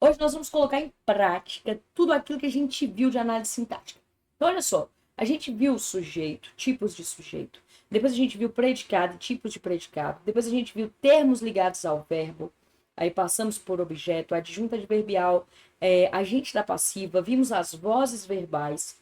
Hoje nós vamos colocar em prática tudo aquilo que a gente viu de análise sintática. Então, olha só, a gente viu sujeito, tipos de sujeito, depois a gente viu predicado, tipos de predicado, depois a gente viu termos ligados ao verbo, aí passamos por objeto, adjunta adverbial, agente da passiva, vimos as vozes verbais,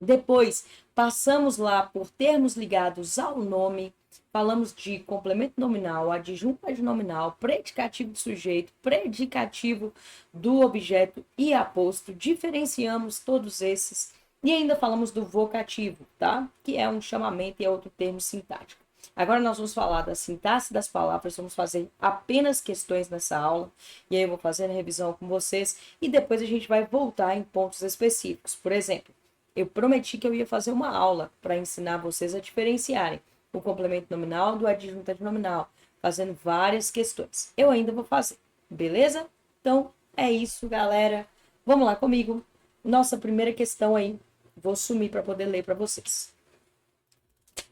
depois passamos lá por termos ligados ao nome, falamos de complemento nominal, adjunto adnominal, predicativo do sujeito, predicativo do objeto e aposto, diferenciamos todos esses e ainda falamos do vocativo, tá? Que é um chamamento e é outro termo sintático. Agora nós vamos falar da sintaxe das palavras, vamos fazer apenas questões nessa aula, e aí eu vou fazer a revisão com vocês, e depois a gente vai voltar em pontos específicos. Por exemplo, eu prometi que eu ia fazer uma aula para ensinar vocês a diferenciarem o complemento nominal do adjunto adnominal, fazendo várias questões. Eu ainda vou fazer, beleza? Então, é isso, galera. Vamos lá comigo. Nossa primeira questão aí. Vou sumir para poder ler para vocês.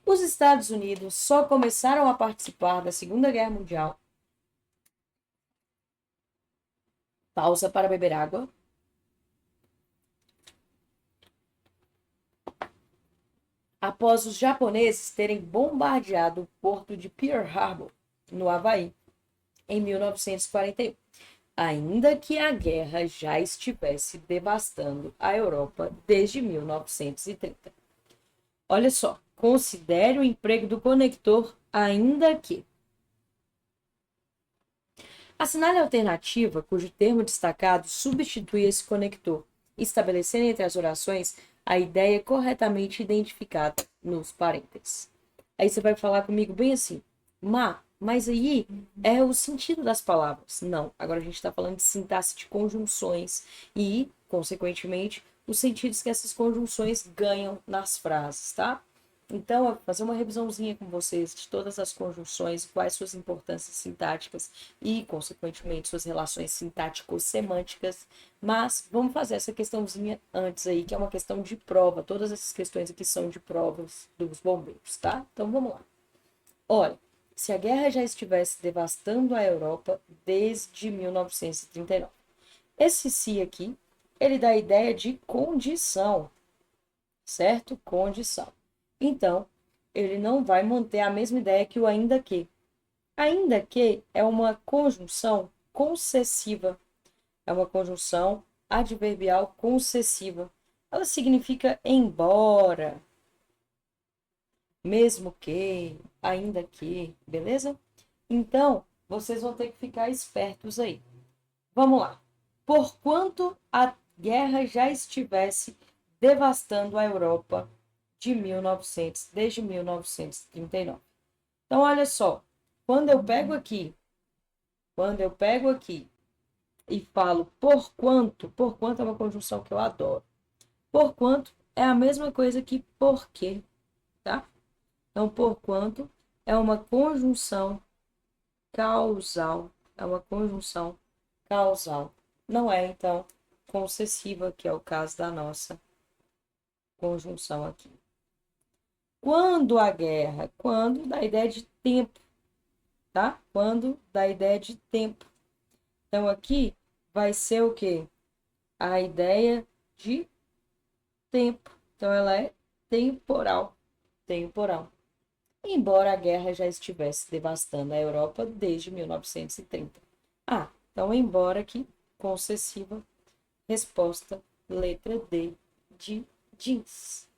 Os Estados Unidos só começaram a participar da Segunda Guerra Mundial. Pausa para beber água. Após os japoneses terem bombardeado o porto de Pearl Harbor, no Havaí, em 1941, ainda que a guerra já estivesse devastando a Europa desde 1930. Olha só, considere o emprego do conector ainda que. Assinale a alternativa cujo termo destacado substitui esse conector, estabelecendo entre as orações a ideia corretamente identificada nos parênteses. Aí você vai falar comigo bem assim, mas aí é o sentido das palavras. Não, agora a gente está falando de sintaxe de conjunções e, consequentemente, os sentidos que essas conjunções ganham nas frases, tá? Então, eu vou fazer uma revisãozinha com vocês de todas as conjunções, quais suas importâncias sintáticas e, consequentemente, suas relações sintático-semânticas. Mas vamos fazer essa questãozinha antes aí, que é uma questão de prova. Todas essas questões aqui são de provas dos bombeiros, tá? Então, vamos lá. Olha, se a guerra já estivesse devastando a Europa desde 1939. Esse se aqui, ele dá a ideia de condição, certo? Condição. Então, ele não vai manter a mesma ideia que o ainda que. Ainda que é uma conjunção concessiva, é uma conjunção adverbial concessiva. Ela significa embora, mesmo que, ainda que, beleza? Então, vocês vão ter que ficar espertos aí. Vamos lá. Porquanto a guerra já estivesse devastando a Europa desde 1939. Então, olha só, quando eu pego aqui e falo porquanto é uma conjunção que eu adoro. Porquanto é a mesma coisa que porque, tá? Então, porquanto é uma conjunção causal, é uma conjunção causal. Não é, então, concessiva, que é o caso da nossa conjunção aqui. Quando a guerra? Quando dá a ideia de tempo, tá? Quando dá a ideia de tempo. Então, aqui vai ser o quê? A ideia de tempo. Então, ela é temporal. Temporal. Embora a guerra já estivesse devastando a Europa desde 1930. Então, embora aqui, concessiva, resposta, letra D de jeans.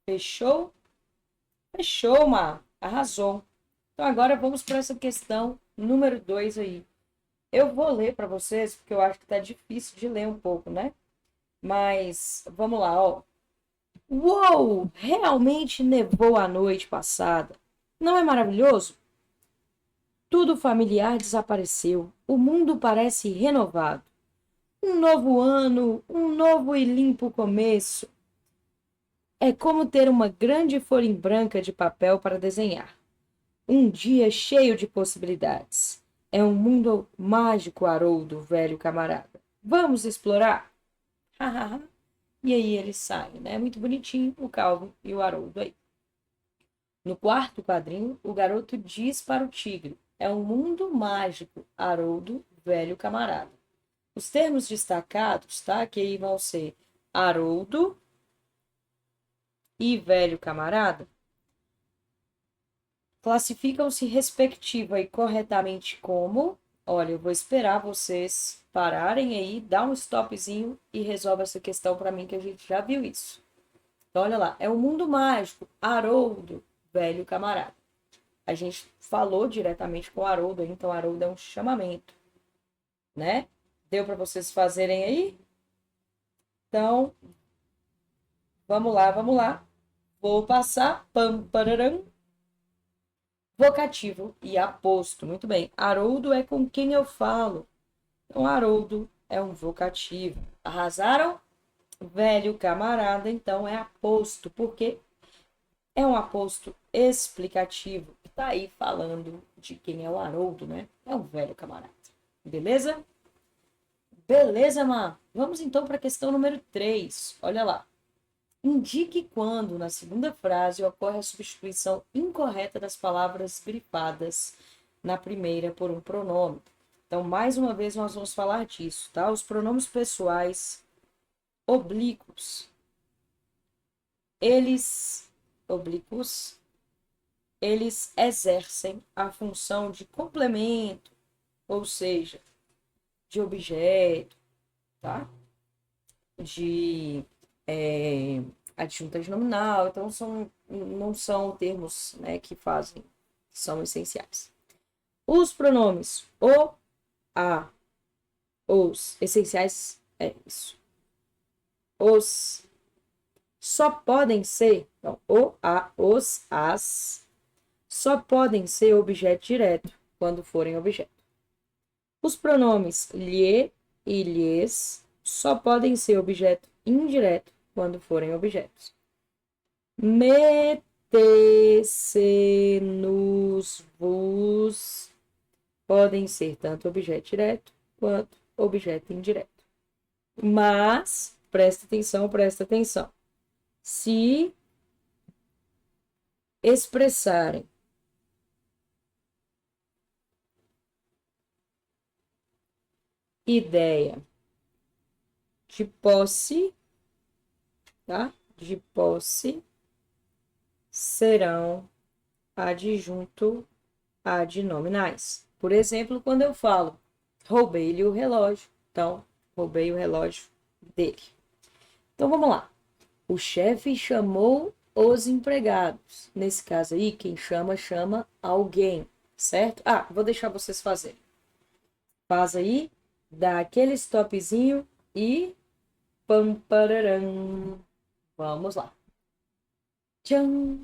Fechou? Fechou, Mar. Arrasou. Então, agora vamos para essa questão número 2 aí. Eu vou ler para vocês, porque eu acho que tá difícil de ler um pouco, né? Mas, vamos lá, ó. Uou! Realmente nevou a noite passada. Não é maravilhoso? Tudo familiar desapareceu. O mundo parece renovado. Um novo ano, um novo e limpo começo. É como ter uma grande folha em branca de papel para desenhar. Um dia cheio de possibilidades. É um mundo mágico, Haroldo, velho camarada. Vamos explorar? E aí eles saem, né? Muito bonitinho o Calvin e o Haroldo aí. No quarto quadrinho, o garoto diz para o tigre: é um mundo mágico, Haroldo, velho camarada. Os termos destacados, tá? Que aí vão ser Haroldo e velho camarada, classificam-se respectiva e corretamente como... Olha, eu vou esperar vocês pararem aí, dar um stopzinho e resolve essa questão para mim, que a gente já viu isso. Então, olha lá, é o mundo mágico, Haroldo, velho camarada. A gente falou diretamente com o Haroldo, então Haroldo é um chamamento, né? Deu para vocês fazerem aí? Então, vamos lá, vamos lá. Vou passar, pam, pararam, vocativo e aposto. Muito bem. Haroldo é com quem eu falo. Então, Haroldo é um vocativo. Arrasaram? Velho camarada, então, é aposto. Porque é um aposto explicativo. Que tá aí falando de quem é o Haroldo, né? É um velho camarada. Beleza? Beleza, Má. Vamos então para a questão número 3. Olha lá. Indique quando, na segunda frase, ocorre a substituição incorreta das palavras grifadas na primeira por um pronome. Então, mais uma vez, nós vamos falar disso, tá? Os pronomes pessoais oblíquos, oblíquos, eles exercem a função de complemento, ou seja, de objeto, tá? De adjunta nominal, então não são termos, né, que são essenciais. Os pronomes o, a, os, essenciais é isso. Os só podem ser, então, o, a, os, as, só podem ser objeto direto quando forem objeto. Os pronomes lhe e lhes só podem ser objeto indireto quando forem objetos. Meter-se nos vos podem ser tanto objeto direto quanto objeto indireto. Mas, presta atenção. Se expressarem ideia de posse, tá? De posse, serão adjunto adnominais. Por exemplo, quando eu falo, roubei-lhe o relógio. Então, roubei o relógio dele. Então, vamos lá. O chefe chamou os empregados. Nesse caso aí, quem chama alguém, certo? Ah, vou deixar vocês fazerem. Faz aí, dá aquele stopzinho e... pam, pararam. Vamos lá. Tchan!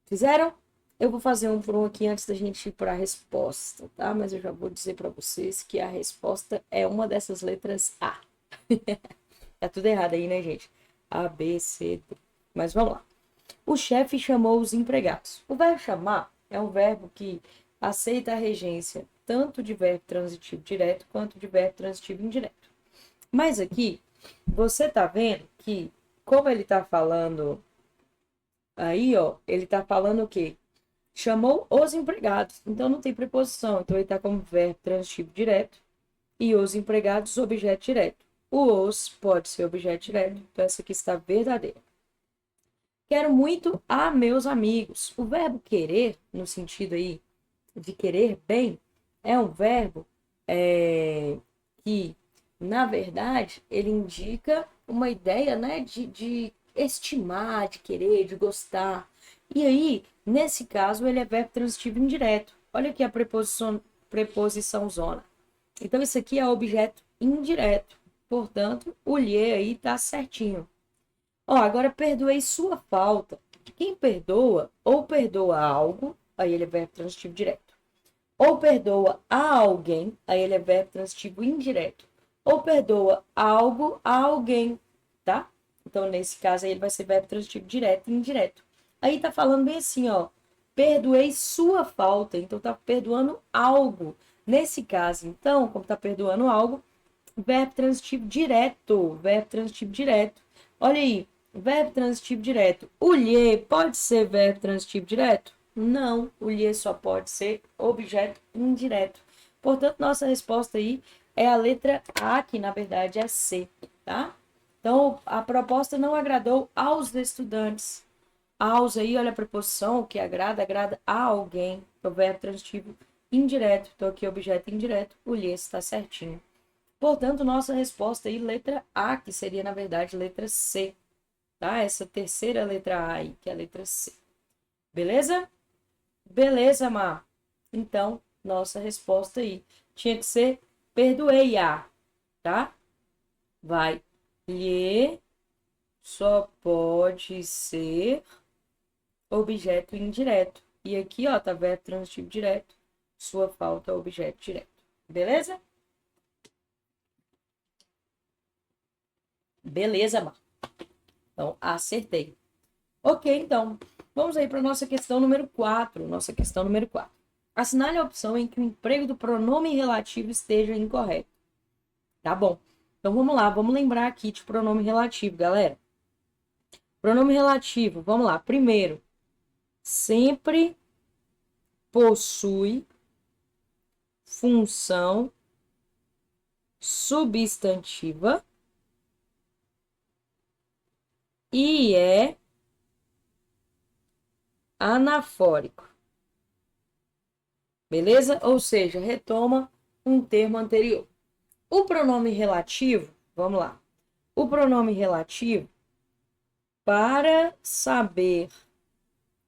Fizeram? Eu vou fazer um por um aqui antes da gente ir para a resposta, tá? Mas eu já vou dizer para vocês que a resposta é uma dessas letras A. Tá tudo errado aí, né, gente? A, B, C, D. Mas vamos lá. O chefe chamou os empregados. O verbo chamar é um verbo que aceita a regência tanto de verbo transitivo direto quanto de verbo transitivo indireto. Mas aqui, você tá vendo que, como ele tá falando aí, ó, ele tá falando o quê? Chamou os empregados. Então não tem preposição. Então ele tá como verbo transitivo direto e os empregados objeto direto. O os pode ser objeto direto. Então essa aqui está verdadeira. Quero muito a meus amigos. O verbo querer, no sentido aí de querer bem, é um verbo que, na verdade, ele indica uma ideia, né, de estimar, de querer, de gostar. E aí, nesse caso, ele é verbo transitivo indireto. Olha aqui a preposição zona. Então, isso aqui é objeto indireto. Portanto, o lhe aí tá certinho. Ó, agora perdoei sua falta. Quem perdoa, ou perdoa algo, aí ele é verbo transitivo direto. Ou perdoa a alguém, aí ele é verbo transitivo indireto. Ou perdoa algo a alguém, tá? Então, nesse caso aí, ele vai ser verbo transitivo direto e indireto. Aí tá falando bem assim, ó. Perdoei sua falta, então tá perdoando algo. Nesse caso, então, como tá perdoando algo, verbo transitivo direto, verbo transitivo direto. Olha aí, verbo transitivo direto. O lhe pode ser verbo transitivo direto? Não, o lhe só pode ser objeto indireto. Portanto, nossa resposta aí é a letra A, que na verdade é a C, tá? Então, a proposta não agradou aos estudantes. Aos aí, olha a preposição, o que agrada, agrada a alguém. É o verbo transitivo indireto. Então, aqui objeto indireto, o lhe está certinho. Portanto, nossa resposta aí, letra A, que seria, na verdade, letra C, tá? Essa terceira letra A aí, que é a letra C. Beleza? Beleza, Mar. Então, nossa resposta aí tinha que ser perdoei-a, tá? Vai. Lhe só pode ser objeto indireto. E aqui, ó, tá verbo transitivo direto. Sua falta é objeto direto. Beleza? Beleza, Mar. Então, acertei. Ok, então, vamos aí para nossa questão número 4. Nossa questão número 4. Assinale a opção em que o emprego do pronome relativo esteja incorreto. Tá bom. Então, vamos lá. Vamos lembrar aqui de pronome relativo, galera. Pronome relativo, vamos lá. Primeiro, sempre possui função substantiva e é anafórico. Beleza? Ou seja, retoma um termo anterior. O pronome relativo, vamos lá. O pronome relativo, para saber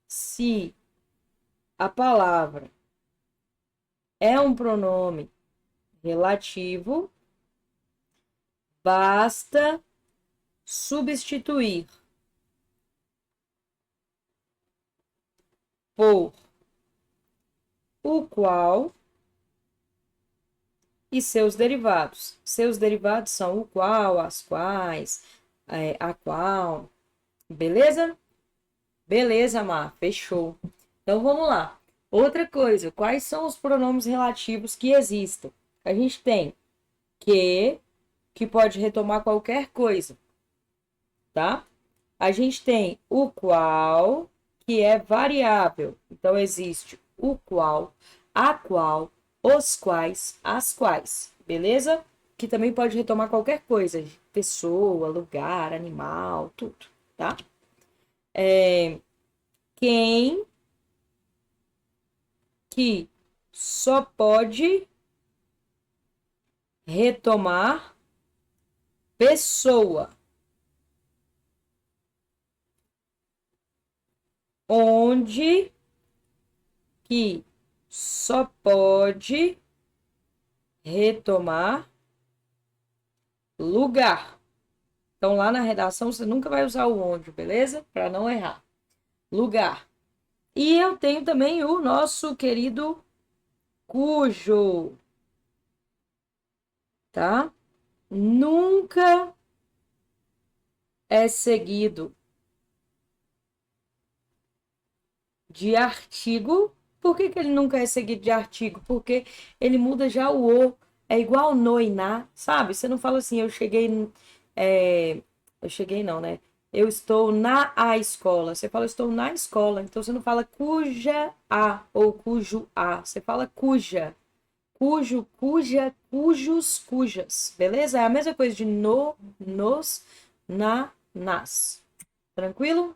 se a palavra é um pronome relativo, basta substituir por o qual e seus derivados. Seus derivados são o qual, as quais, a qual. Beleza? Beleza, Mar. Fechou. Então vamos lá. Outra coisa, quais são os pronomes relativos que existem? A gente tem que pode retomar qualquer coisa, tá? A gente tem o qual, que é variável. Então existe o qual, a qual, os quais, as quais, beleza? Que também pode retomar qualquer coisa, pessoa, lugar, animal, tudo, tá? Quem que só pode retomar pessoa, onde que só pode retomar lugar. Então, lá na redação, você nunca vai usar o onde, beleza? Para não errar. Lugar. E eu tenho também o nosso querido cujo, tá? Nunca é seguido de artigo. Por que ele nunca é seguido de artigo? Porque ele muda já o o. É igual no e na, sabe? Você não fala assim, eu cheguei. Eu cheguei não, né? Eu estou na a escola. Você fala, eu estou na escola. Então você não fala cuja a ou cujo a. Você fala cuja. Cujo, cuja, cujos, cujas. Beleza? É a mesma coisa de no, nos, na, nas. Tranquilo?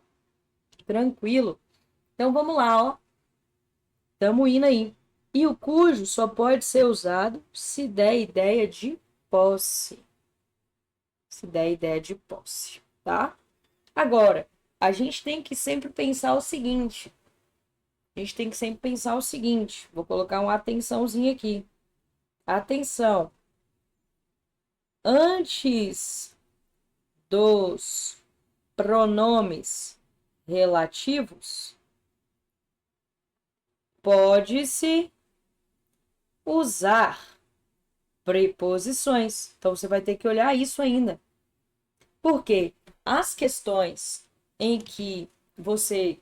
Tranquilo. Então vamos lá, ó. Tamo indo aí. E o cujo só pode ser usado se der ideia de posse. Se der ideia de posse, tá? Agora, a gente tem que sempre pensar o seguinte. A gente tem que sempre pensar o seguinte. Vou colocar uma atençãozinha aqui. Atenção. Antes dos pronomes relativos, pode-se usar preposições. Então, você vai ter que olhar isso ainda. Porque as questões em que você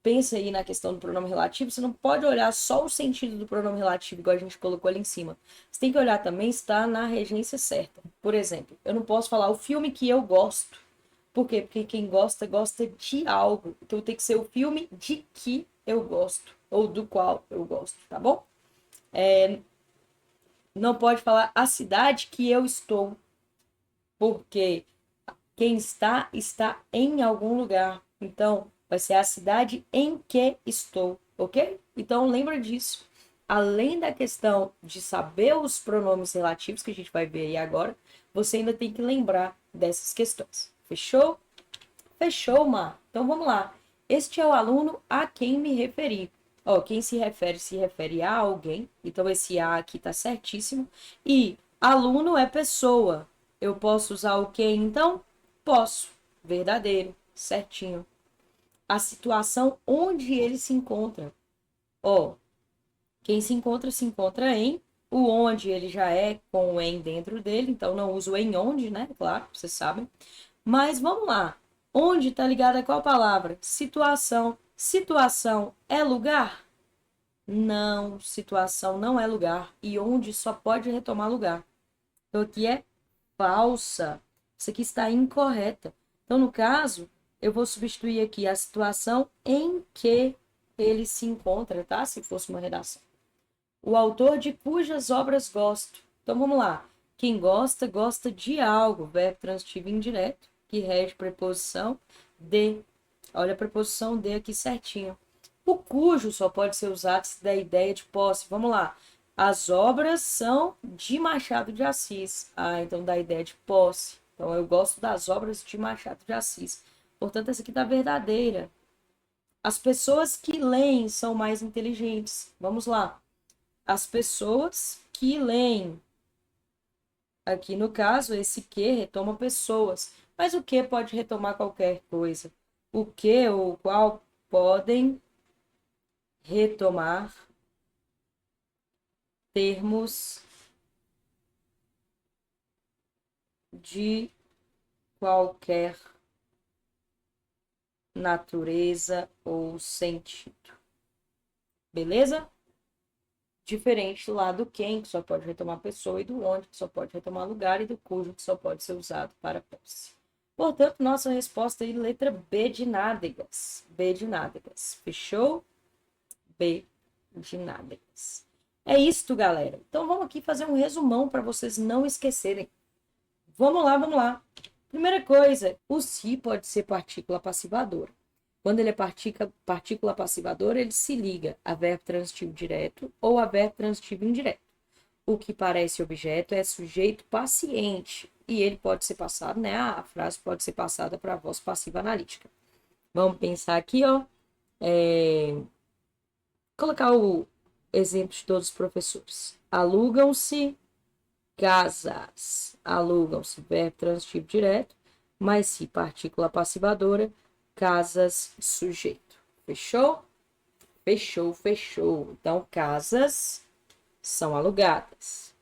pensa aí na questão do pronome relativo, você não pode olhar só o sentido do pronome relativo, igual a gente colocou ali em cima. Você tem que olhar também se está na regência certa. Por exemplo, eu não posso falar o filme que eu gosto. Por quê? Porque quem gosta, gosta de algo. Então tem que ser o filme de que eu gosto. Ou do qual eu gosto, tá bom? Não pode falar a cidade que eu estou, porque quem está, está em algum lugar. Então, vai ser a cidade em que estou, ok? Então, lembra disso. Além da questão de saber os pronomes relativos, que a gente vai ver aí agora, você ainda tem que lembrar dessas questões. Fechou? Fechou, Mar. Então, vamos lá. Este é o aluno a quem me referi. Ó, quem se refere a alguém. Então, esse a aqui tá certíssimo. E aluno é pessoa. Eu posso usar o que, então? Posso. Verdadeiro. Certinho. A situação onde ele se encontra. Ó, quem se encontra em. O onde ele já é com o em dentro dele. Então, não uso em onde, né? Claro, vocês sabem. Mas vamos lá. Onde está ligada a qual palavra? Situação. Situação é lugar? Não, situação não é lugar. E onde só pode retomar lugar. Então aqui é falsa. Isso aqui está incorreta. Então, no caso, eu vou substituir aqui a situação em que ele se encontra, tá? Se fosse uma redação. O autor de cujas obras gosto. Então, vamos lá. Quem gosta, gosta de algo. Verbo transitivo indireto, que rege preposição de. Olha a preposição de aqui certinho. O cujo só pode ser usado se der ideia de posse. Vamos lá. As obras são de Machado de Assis. Ah, então dá ideia de posse. Então, eu gosto das obras de Machado de Assis. Portanto, essa aqui tá verdadeira. As pessoas que leem são mais inteligentes. Vamos lá. As pessoas que leem. Aqui, no caso, esse que retoma pessoas. Mas o que pode retomar qualquer coisa? O que ou qual podem retomar termos de qualquer natureza ou sentido. Beleza? Diferente lá do quem, que só pode retomar pessoa, e do onde, que só pode retomar lugar, e do cujo, que só pode ser usado para posse. Portanto, nossa resposta aí, letra B de nádegas. B de nádegas. Fechou? B de nádegas. É isto, galera. Então, vamos aqui fazer um resumão para vocês não esquecerem. Vamos lá, vamos lá. Primeira coisa, o se pode ser partícula passivadora. Quando ele é partícula passivadora, ele se liga a verbo transitivo direto ou a verbo transitivo indireto. O que parece objeto é sujeito paciente e ele pode ser passado, né? A frase pode ser passada para a voz passiva analítica. Vamos pensar aqui, ó. Colocar o exemplo de todos os professores. Alugam-se casas. Alugam-se, verbo transitivo direto, mas se partícula passivadora, casas, sujeito. Fechou? Fechou, fechou. Então, casas são alugadas.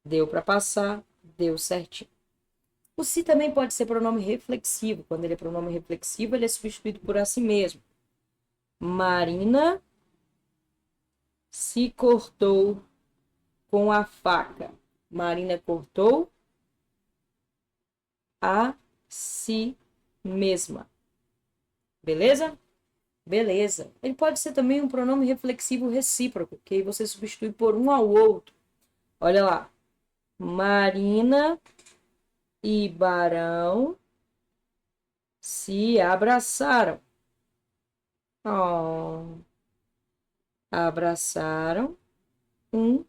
Deu para passar, deu certinho. O se também pode ser pronome reflexivo. Quando ele é pronome reflexivo, ele é substituído por a si mesmo. Marina se cortou com a faca. Marina cortou a si mesma. Beleza? Beleza. Ele pode ser também um pronome reflexivo recíproco, que aí você substitui por um ao outro. Olha lá. Marina e Barão se abraçaram. Oh. Abraçaram um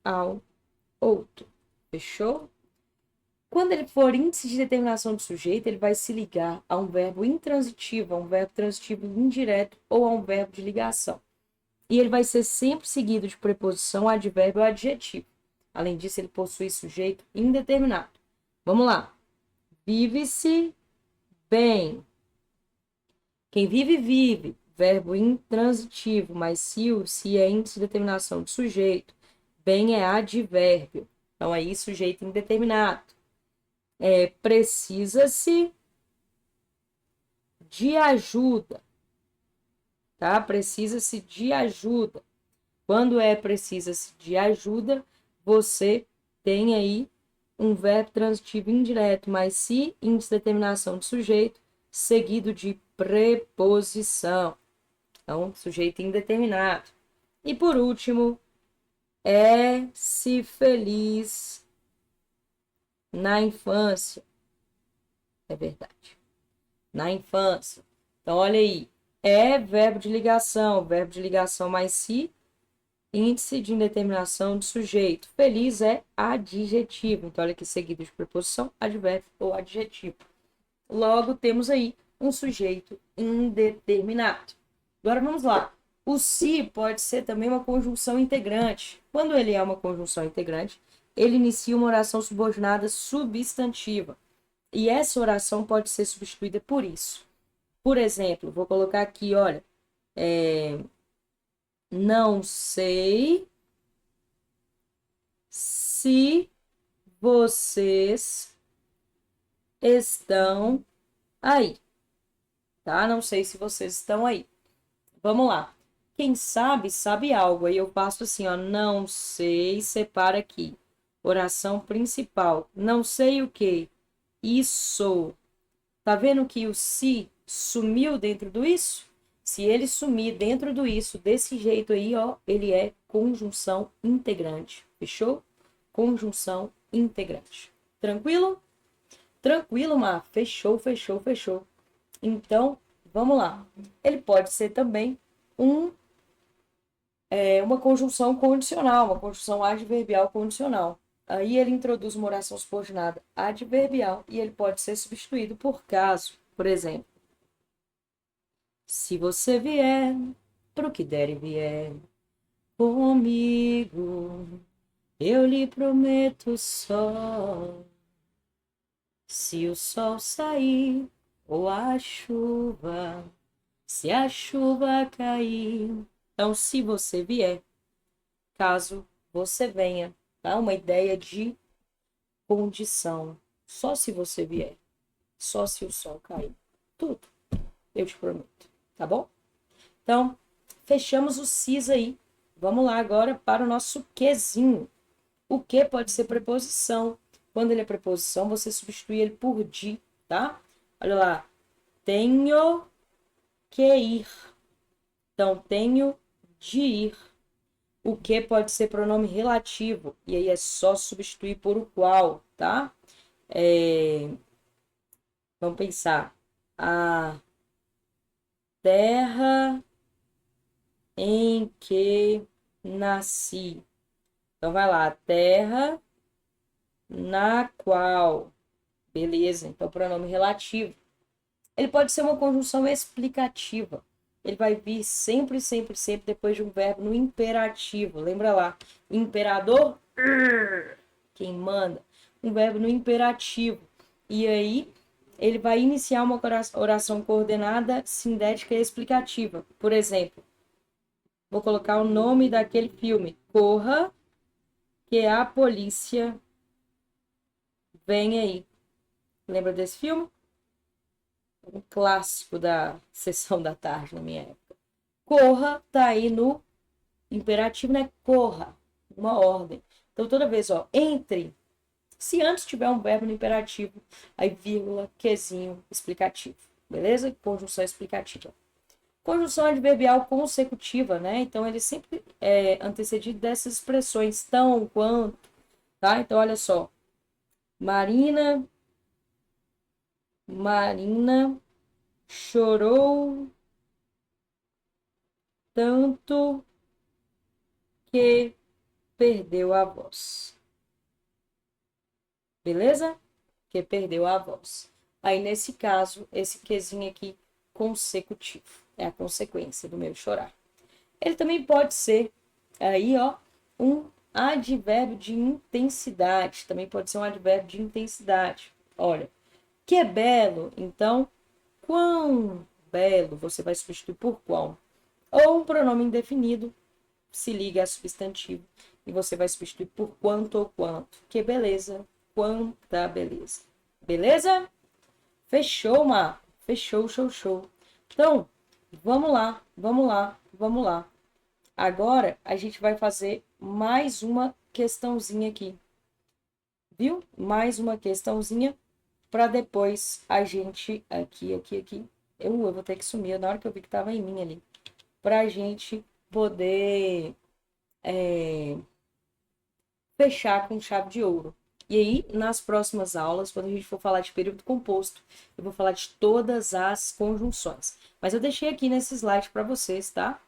ao outro. Fechou? Quando ele for índice de determinação do sujeito, ele vai se ligar a um verbo intransitivo, a um verbo transitivo indireto ou a um verbo de ligação. E ele vai ser sempre seguido de preposição, advérbio ou adjetivo. Além disso, ele possui sujeito indeterminado. Vamos lá. Vive-se bem. Quem vive, vive. Verbo intransitivo, mas se é índice de determinação de sujeito, bem é advérbio. Então, aí, sujeito indeterminado. Precisa-se de ajuda, tá? Precisa-se de ajuda. Quando precisa-se de ajuda, você tem aí um verbo transitivo indireto, mas se índice de determinação de sujeito, seguido de preposição. Então, sujeito indeterminado. E por último, é-se feliz na infância. É verdade. Na infância. Então, olha aí. É verbo de ligação mais se, índice de indeterminação de sujeito. Feliz é adjetivo. Então, olha aqui, seguido de preposição, advérbio ou adjetivo. Logo, temos aí um sujeito indeterminado. Agora, vamos lá. O se pode ser também uma conjunção integrante. Quando ele é uma conjunção integrante, ele inicia uma oração subordinada substantiva. E essa oração pode ser substituída por isso. Por exemplo, vou colocar aqui, olha, não sei se vocês estão aí, tá? Não sei se vocês estão aí. Vamos lá. Quem sabe, sabe algo. Aí eu passo assim, ó, não sei, separa aqui. Oração principal. Não sei o que. Isso. Tá vendo que o se sumiu dentro do isso? Se ele sumir dentro do isso, desse jeito aí, ó, ele é conjunção integrante. Fechou? Conjunção integrante. Tranquilo? Tranquilo, Mar. Fechou, fechou, fechou. Então, vamos lá. Ele pode ser também uma conjunção condicional, uma conjunção adverbial condicional. Aí ele introduz uma oração subordinada adverbial e ele pode ser substituído por caso. Por exemplo, se você vier, pro que der e vier, comigo, eu lhe prometo só. Se o sol sair ou a chuva, se a chuva cair. Então, se você vier, caso você venha, tá? Uma ideia de condição. Só se você vier, só se o sol cair. Tudo, eu te prometo, tá bom? Então, fechamos o cis aí. Vamos lá agora para o nosso quezinho. O que pode ser preposição. Quando ele é preposição, você substitui ele por de, tá? Olha lá. Tenho que ir. Então, tenho de ir. O que pode ser pronome relativo. E aí é só substituir por o qual, tá? Vamos pensar. A terra em que nasci. Então, vai lá. A terra na qual. Beleza. Então, pronome relativo. Ele pode ser uma conjunção explicativa. Ele vai vir sempre, sempre, sempre depois de um verbo no imperativo. Lembra lá? Imperador? Quem manda? Um verbo no imperativo. E aí, ele vai iniciar uma oração coordenada, sindética e explicativa. Por exemplo, vou colocar o nome daquele filme. Corra, que a polícia vem aí. Lembra desse filme? Um clássico da sessão da tarde na minha época. Corra tá aí no imperativo, né? Corra, uma ordem. Então, toda vez, ó, entre. Se antes tiver um verbo no imperativo, aí vírgula, quezinho, explicativo. Beleza? Conjunção explicativa. Conjunção adverbial consecutiva, né? Então, ele sempre é antecedido dessas expressões tão, quanto, tá? Então, olha só. Marina chorou tanto que perdeu a voz. Beleza? Que perdeu a voz. Aí, nesse caso, esse quezinho aqui, consecutivo. É a consequência do meu chorar. Ele também pode ser, aí, ó, um advérbio de intensidade. Também pode ser um advérbio de intensidade. Olha, que é belo, então, quão belo, você vai substituir por qual? Ou um pronome indefinido, se liga a substantivo, e você vai substituir por quanto ou quanto. Que beleza, quanta beleza. Beleza? Fechou, Mar? Fechou, show, show. Então, vamos lá, vamos lá, vamos lá. Agora, a gente vai fazer mais uma questãozinha aqui. Viu? Mais uma questãozinha para depois a gente... Aqui. Eu vou ter que sumir na hora que eu vi que tava em mim ali. Pra gente poder fechar com chave de ouro. E aí, nas próximas aulas, quando a gente for falar de período composto, eu vou falar de todas as conjunções. Mas eu deixei aqui nesse slide para vocês, tá?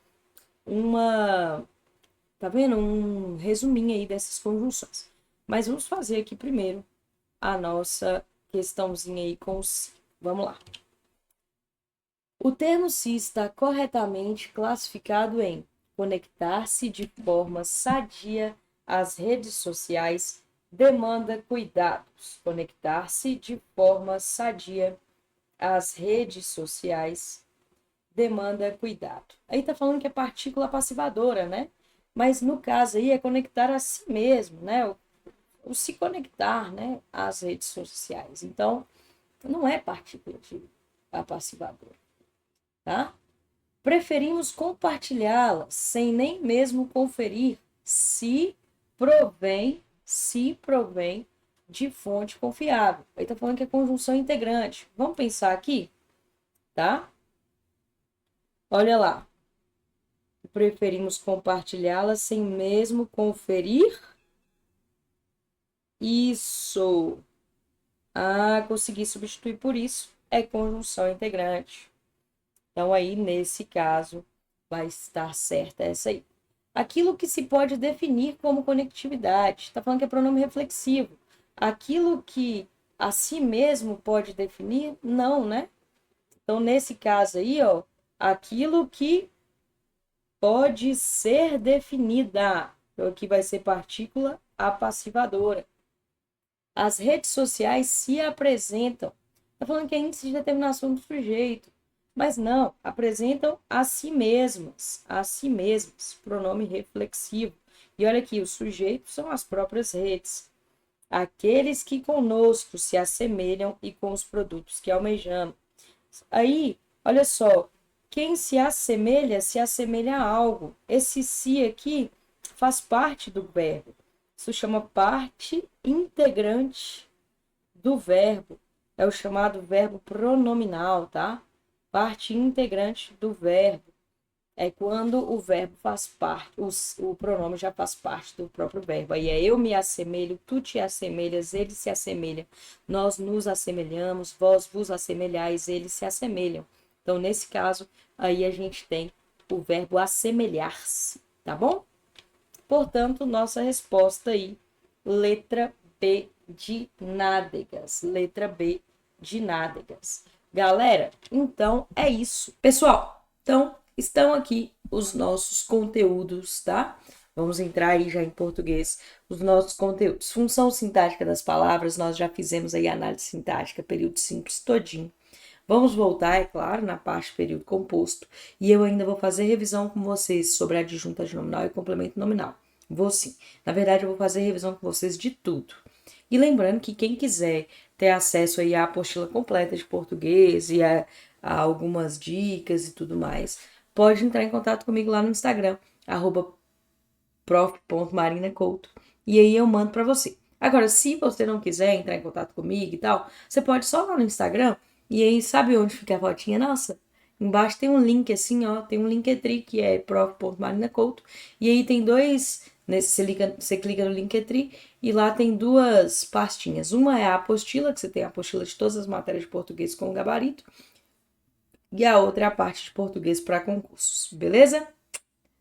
Tá vendo? Um resuminho aí dessas conjunções. Mas vamos fazer aqui primeiro a nossa questãozinha aí com o se. Vamos lá. O termo se está corretamente classificado em conectar-se de forma sadia às redes sociais demanda cuidados. Conectar-se de forma sadia às redes sociais demanda cuidado. Aí tá falando que é partícula passivadora, né? Mas no caso aí é conectar a si mesmo, né? O se conectar, né, às redes sociais. Então, não é partícula de passivadora, tá? Preferimos compartilhá-la sem nem mesmo conferir se provém de fonte confiável. Aí tá falando que é conjunção integrante. Vamos pensar aqui, tá? Olha lá. Preferimos compartilhá-la sem mesmo conferir. Isso. Ah, consegui substituir por isso. É conjunção integrante. Então, aí, nesse caso, vai estar certa essa aí. Aquilo que se pode definir como conectividade. Está falando que é pronome reflexivo. Aquilo que a si mesmo pode definir, não, né? Então, nesse caso aí, ó, aquilo que pode ser definida. Então, aqui vai ser partícula apassivadora. As redes sociais se apresentam. Está falando que é índice de determinação do sujeito. Mas não, apresentam a si mesmas, pronome reflexivo. E olha aqui, os sujeitos são as próprias redes. Aqueles que conosco se assemelham e com os produtos que almejamos. Aí, olha só, quem se assemelha a algo. Esse se aqui faz parte do verbo. Isso chama parte integrante do verbo. É o chamado verbo pronominal, tá? Parte integrante do verbo. É quando o verbo faz parte, o pronome já faz parte do próprio verbo. Aí é eu me assemelho, tu te assemelhas, ele se assemelha, nós nos assemelhamos, vós vos assemelhais, eles se assemelham. Então, nesse caso, aí a gente tem o verbo assemelhar-se, tá bom? Portanto, nossa resposta aí, letra B de nádegas. Letra B de nádegas. Galera, então é isso. Pessoal, então estão aqui os nossos conteúdos, tá? Vamos entrar aí já em português, os nossos conteúdos. Função sintática das palavras, nós já fizemos aí a análise sintática, período simples todinho. Vamos voltar, é claro, na parte período composto, e eu ainda vou fazer revisão com vocês sobre adjunta nominal e complemento nominal. Vou sim. Na verdade, eu vou fazer revisão com vocês de tudo. E lembrando que quem quiser ter acesso aí à apostila completa de português e a algumas dicas e tudo mais, pode entrar em contato comigo lá no Instagram, @prof.marinacouto, e aí eu mando para você. Agora, se você não quiser entrar em contato comigo e tal, você pode só lá no Instagram, e aí sabe onde fica a fotinha nossa? Embaixo tem um link assim, ó, tem um Linktree que é prof.marinacouto, e aí tem dois, você clica no Linktree e lá tem duas pastinhas. Uma é a apostila, que você tem a apostila de todas as matérias de português com gabarito, e a outra é a parte de português para concursos, beleza?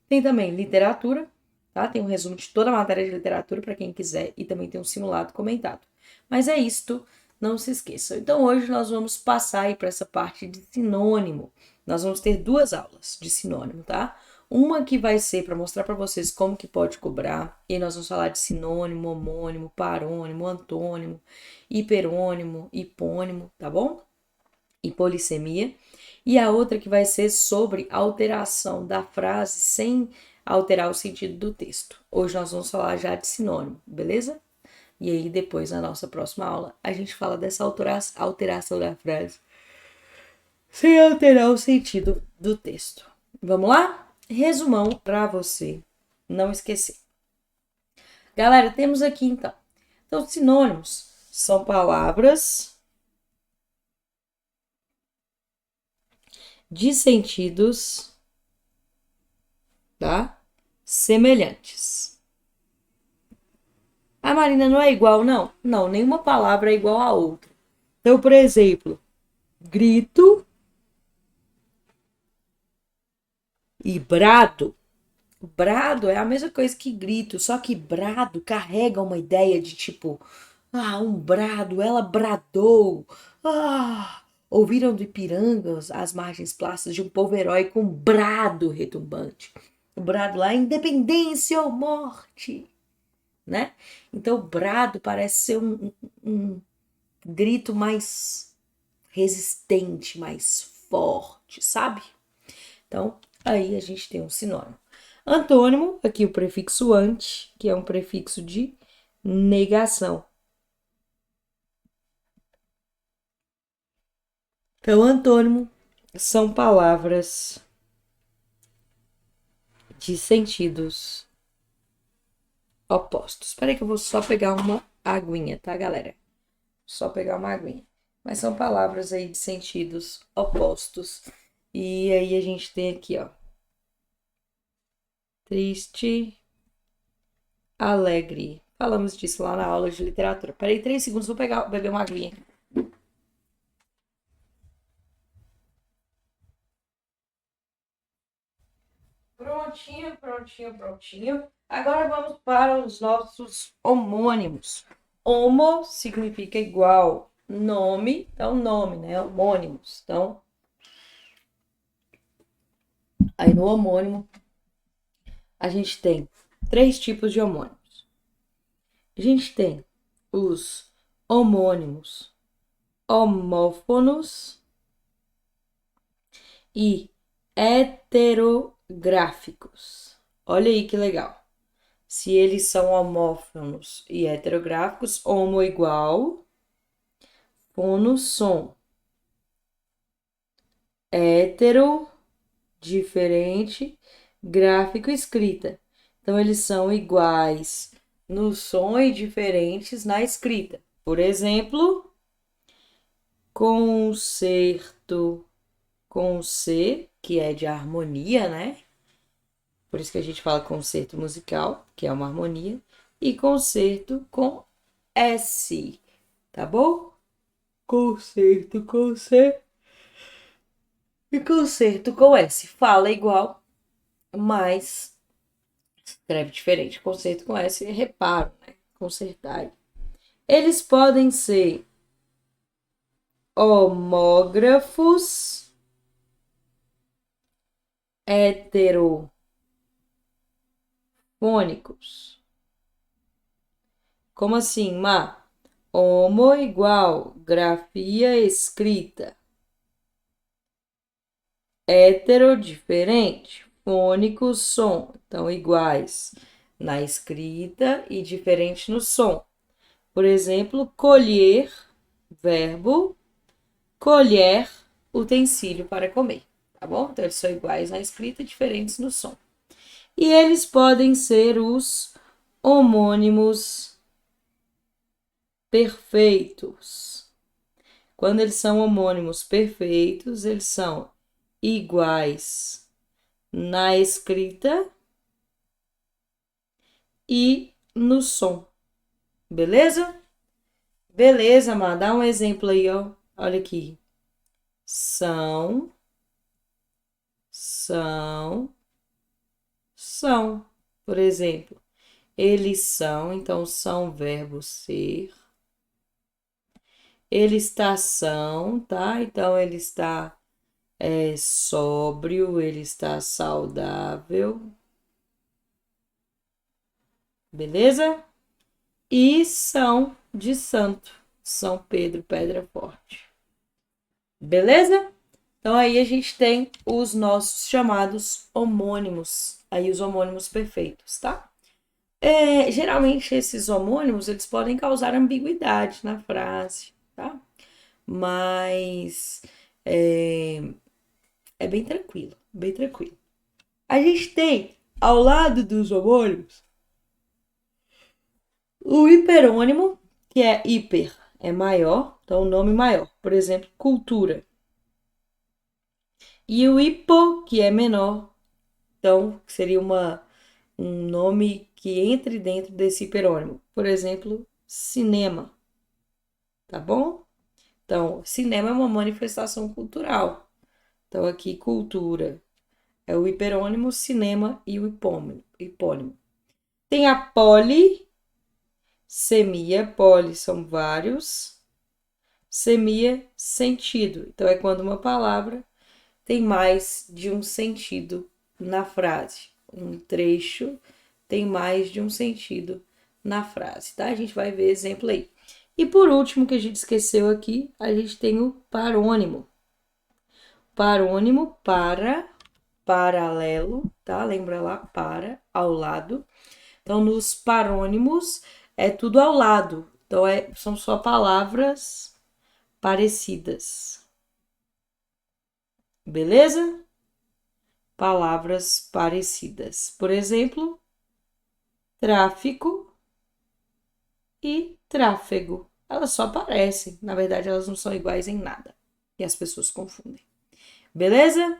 Tem também literatura, tá? Tem um resumo de toda a matéria de literatura para quem quiser e também tem um simulado comentado. Mas é isto, não se esqueçam. Então hoje nós vamos passar aí para essa parte de sinônimo. Nós vamos ter duas aulas de sinônimo, tá? Uma que vai ser para mostrar para vocês como que pode cobrar, e aí nós vamos falar de sinônimo, homônimo, parônimo, antônimo, hiperônimo, hipônimo, tá bom? E polissemia. E a outra que vai ser sobre alteração da frase sem alterar o sentido do texto. Hoje nós vamos falar já de sinônimo, beleza? E aí depois, na nossa próxima aula, a gente fala dessa alteração da frase sem alterar o sentido do texto. Vamos lá? Resumão para você não esquecer. Galera, temos aqui então. Então, sinônimos são palavras de sentidos, tá? Semelhantes. Ah, Marina, não é igual, não? Não, nenhuma palavra é igual a outra. Então, por exemplo, grito e brado. Brado é a mesma coisa que grito, só que brado carrega uma ideia de tipo, ah, um brado, ela bradou. Ah, ouviram do Ipiranga as margens plácidas de um povo heróico, um brado retumbante. O brado lá, independência ou morte, né? Então, o brado parece ser um grito mais resistente, mais forte, sabe? Então, aí a gente tem um sinônimo. Antônimo, aqui o prefixo ante, que é um prefixo de negação. Então, antônimo são palavras de sentidos opostos. Espera aí que eu vou só pegar uma aguinha, tá, galera? Só pegar uma aguinha. Mas são palavras aí de sentidos opostos. E aí a gente tem aqui, ó. Triste, alegre. Falamos disso lá na aula de literatura. Peraí, 3 segundos, vou beber uma aguinha. Prontinho, prontinho, prontinho. Agora vamos para os nossos homônimos. Homo significa igual. Nome, então nome, né? Homônimos. Então, aí no homônimo, a gente tem 3 tipos de homônimos. A gente tem os homônimos homófonos e heterográficos. Olha aí que legal. Se eles são homófonos e heterográficos, homo igual, fono som. Hétero, diferente, gráfico escrita. Então, eles são iguais no som e diferentes na escrita. Por exemplo, concerto com C, que é de harmonia, né? Por isso que a gente fala concerto musical, que é uma harmonia, e concerto com S, tá bom? Concerto com C e concerto com S. Fala igual, mas escreve diferente. Concerto com S é reparo, né? Consertar. Eles podem ser homógrafos, heterofônicos. Como assim, Má? Homo igual grafia escrita. Hétero diferente. Fônico som. Então, iguais na escrita e diferente no som. Por exemplo, colher, verbo, colher, utensílio para comer. Tá bom? Então, eles são iguais na escrita e diferentes no som. E eles podem ser os homônimos perfeitos. Quando eles são homônimos perfeitos, eles são iguais na escrita e no som. Beleza? Beleza, Má. Dá um exemplo aí, ó. Olha aqui. São, são, são. Por exemplo, eles são, então são verbo ser. Ele está são, tá? Então ele está sóbrio, ele está saudável. Beleza? E são de santo. São Pedro, pedra forte. Beleza? Então aí a gente tem os nossos chamados homônimos. Aí os homônimos perfeitos, tá? Geralmente esses homônimos eles podem causar ambiguidade na frase, tá? Mas é bem tranquilo, bem tranquilo. A gente tem ao lado dos homônimos o hiperônimo, que é hiper, é maior, então o nome maior. Por exemplo, cultura. E o hipo, que é menor, então seria uma um nome que entre dentro desse hiperônimo. Por exemplo, cinema, tá bom? Então, cinema é uma manifestação cultural. Então, aqui, cultura é o hiperônimo, cinema e o hipônimo. Tem a polissemia, poli são vários, semia, sentido. Então, é quando uma palavra tem mais de um sentido na frase. Um trecho tem mais de um sentido na frase, tá? A gente vai ver exemplo aí. E por último, que a gente esqueceu aqui, a gente tem o parônimo. Parônimo para, paralelo, tá? Lembra lá, para, ao lado. Então, nos parônimos é tudo ao lado. Então, são só palavras parecidas. Beleza? Palavras parecidas. Por exemplo, tráfico e tráfego. Elas só parecem, na verdade, elas não são iguais em nada. E as pessoas confundem. Beleza?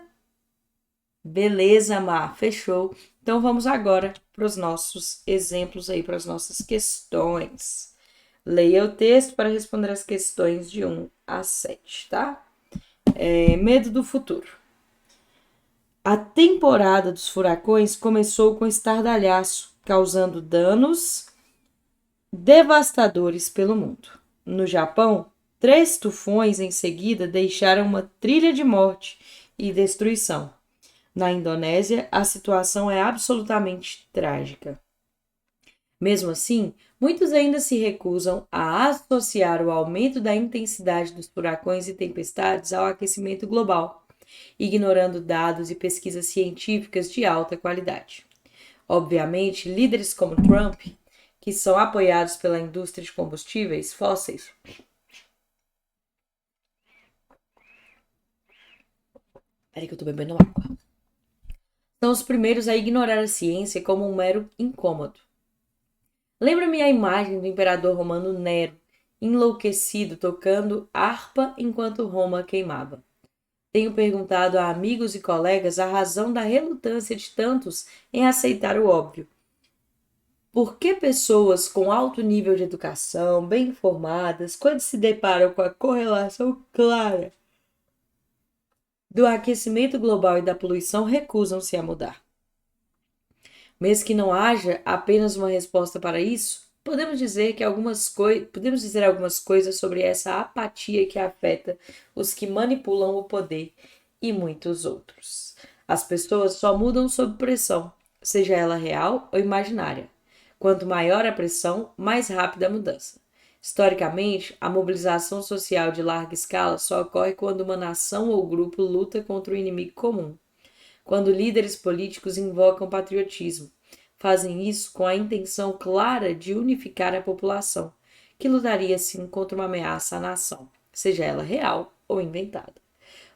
Beleza, Mar, fechou. Então vamos agora para os nossos exemplos aí, para as nossas questões. Leia o texto para responder as questões de 1 a 7, tá? Medo do futuro. A temporada dos furacões começou com estardalhaço, causando danos devastadores pelo mundo. No Japão, 3 tufões em seguida deixaram uma trilha de morte e destruição. Na Indonésia, a situação é absolutamente trágica. Mesmo assim, muitos ainda se recusam a associar o aumento da intensidade dos furacões e tempestades ao aquecimento global, ignorando dados e pesquisas científicas de alta qualidade. Obviamente, líderes como Trump, que são apoiados pela indústria de combustíveis fósseis, peraí que eu tô bebendo água, são os primeiros a ignorar a ciência como um mero incômodo. Lembra-me a imagem do imperador romano Nero, enlouquecido tocando harpa enquanto Roma queimava. Tenho perguntado a amigos e colegas a razão da relutância de tantos em aceitar o óbvio. Por que pessoas com alto nível de educação, bem informadas, quando se deparam com a correlação clara do aquecimento global e da poluição, recusam-se a mudar? Mesmo que não haja apenas uma resposta para isso, podemos dizer algumas coisas sobre essa apatia que afeta os que manipulam o poder e muitos outros. As pessoas só mudam sob pressão, seja ela real ou imaginária. Quanto maior a pressão, mais rápida a mudança. Historicamente, a mobilização social de larga escala só ocorre quando uma nação ou grupo luta contra o inimigo comum. Quando líderes políticos invocam patriotismo, fazem isso com a intenção clara de unificar a população, que lutaria sim contra uma ameaça à nação, seja ela real ou inventada.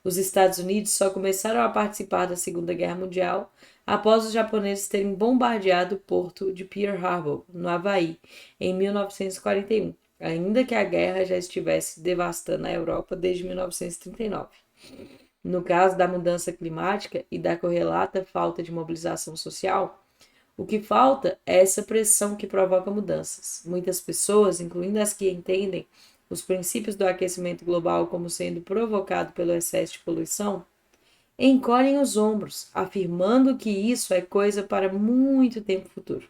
Os Estados Unidos só começaram a participar da Segunda Guerra Mundial após os japoneses terem bombardeado o porto de Pearl Harbor, no Havaí, em 1941, ainda que a guerra já estivesse devastando a Europa desde 1939. No caso da mudança climática e da correlata falta de mobilização social, o que falta é essa pressão que provoca mudanças. Muitas pessoas, incluindo as que entendem os princípios do aquecimento global como sendo provocado pelo excesso de poluição, encolhem os ombros, afirmando que isso é coisa para muito tempo futuro.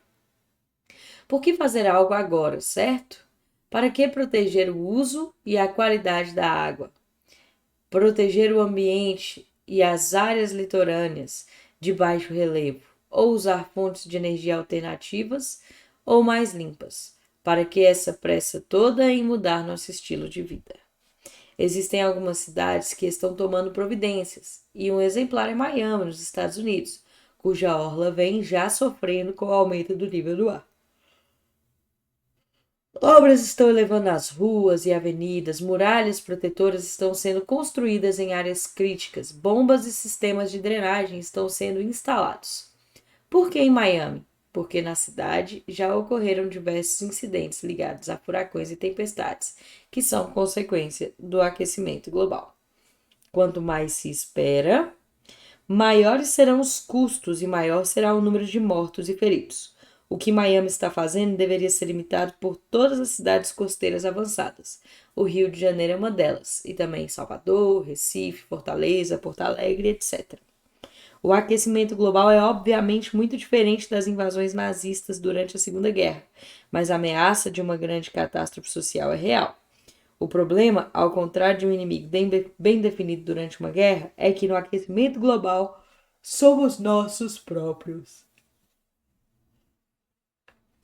Por que fazer algo agora, certo? Para que proteger o uso e a qualidade da água? Proteger o ambiente e as áreas litorâneas de baixo relevo, ou usar fontes de energia alternativas ou mais limpas, para que essa pressa toda em mudar nosso estilo de vida. Existem algumas cidades que estão tomando providências, e um exemplar é Miami, nos Estados Unidos, cuja orla vem já sofrendo com o aumento do nível do ar. Obras estão elevando as ruas e avenidas, muralhas protetoras estão sendo construídas em áreas críticas, bombas e sistemas de drenagem estão sendo instalados. Por que em Miami? Porque na cidade já ocorreram diversos incidentes ligados a furacões e tempestades, que são consequência do aquecimento global. Quanto mais se espera, maiores serão os custos e maior será o número de mortos e feridos. O que Miami está fazendo deveria ser imitado por todas as cidades costeiras avançadas. O Rio de Janeiro é uma delas, e também Salvador, Recife, Fortaleza, Porto Alegre, etc. O aquecimento global é obviamente muito diferente das invasões nazistas durante a Segunda Guerra, mas a ameaça de uma grande catástrofe social é real. O problema, ao contrário de um inimigo bem definido durante uma guerra, é que no aquecimento global somos nossos próprios